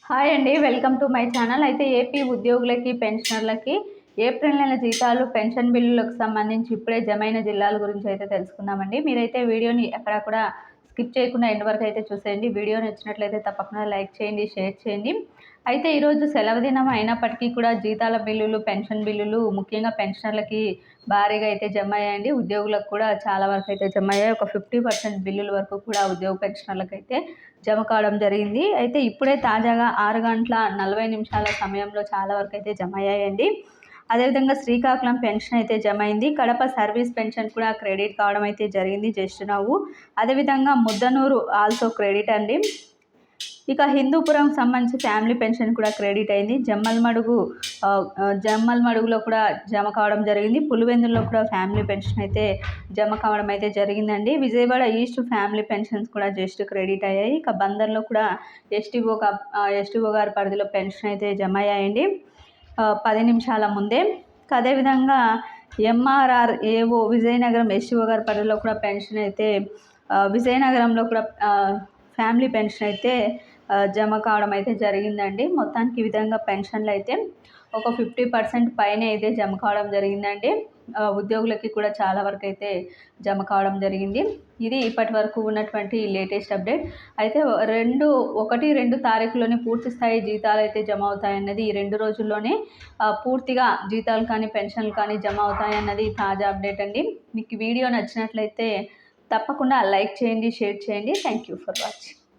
Hi అండి. Welcome to my channel. అయితే AP ఉద్యోగులకి, పెన్షనర్లకి ఏప్రిల్ నెల జీతాలు, పెన్షన్ బిల్లులకు సంబంధించి ఇప్పుడే జమైన జిల్లాల గురించి అయితే తెలుసుకుందామండి. మీరైతే వీడియోని ఎక్కడా కూడా స్కిప్ చేయకుండా ఎండ్ వరకు అయితే చూసేయండి. వీడియో నచ్చినట్లయితే తప్పకుండా లైక్ చేయండి, షేర్ చేయండి. అయితే ఈరోజు సెలవు దినం అయినప్పటికీ కూడా జీతాల బిల్లులు, పెన్షన్ బిల్లులు ముఖ్యంగా పెన్షనర్లకి భారీగా అయితే జమ అయ్యాయండి. ఉద్యోగులకు కూడా చాలా వరకు అయితే జమ అయ్యాయి. ఒక 50% బిల్లుల వరకు కూడా ఉద్యోగ పెన్షనర్లకైతే జమ కావడం జరిగింది. అయితే ఇప్పుడే తాజాగా 6 గంటల 40 నిమిషాల సమయంలో చాలా వరకు అయితే జమ అయ్యాయండి. అదేవిధంగా శ్రీకాకుళం పెన్షన్ అయితే జమ అయింది. కడప సర్వీస్ పెన్షన్ కూడా క్రెడిట్ కావడం అయితే జరిగింది జస్ట్ నవ్వు. అదేవిధంగా ముద్దనూరు ఆల్సో క్రెడిట్ అండి. ఇక హిందూపురం సంబంధించి ఫ్యామిలీ పెన్షన్ కూడా క్రెడిట్ అయింది. జమ్మలమడుగులో కూడా జమ కావడం జరిగింది. పులివెందుల్లో కూడా ఫ్యామిలీ పెన్షన్ అయితే జమ కావడం అయితే జరిగిందండి. విజయవాడ ఈస్ట్ ఫ్యామిలీ పెన్షన్స్ కూడా జస్ట్ క్రెడిట్ అయ్యాయి. ఇక బందర్లో కూడా ఎస్టీఓ గారి పరిధిలో పెన్షన్ అయితే జమ అయ్యాయండి 10 నిమిషాల ముందే. అదేవిధంగా ఎంఆర్ఆర్ఏఓ విజయనగరం ఎస్టీఓ గారి పరిధిలో కూడా పెన్షన్ అయితే విజయనగరంలో కూడా ఫ్యామిలీ పెన్షన్ అయితే జమ కావడం అయితే జరిగిందండి. మొత్తానికి ఈ విధంగా పెన్షన్లు అయితే ఒక 50% పైనే అయితే జమ కావడం జరిగిందండి. ఉద్యోగులకి కూడా చాలా వరకు అయితే జమ కావడం జరిగింది. ఇది ఇప్పటి వరకు ఉన్నటువంటి లేటెస్ట్ అప్డేట్. అయితే 1-2 తారీఖులోనే పూర్తి స్థాయి జీతాలు అయితే జమ అవుతాయన్నది ఈ 2 రోజుల్లోనే పూర్తిగా జీతాలు కానీ పెన్షన్లు కానీ జమ అవుతాయన్నది తాజా అప్డేట్ అండి. మీకు వీడియో నచ్చినట్లయితే తప్పకుండా లైక్ చేయండి, షేర్ చేయండి. Thank you for watching.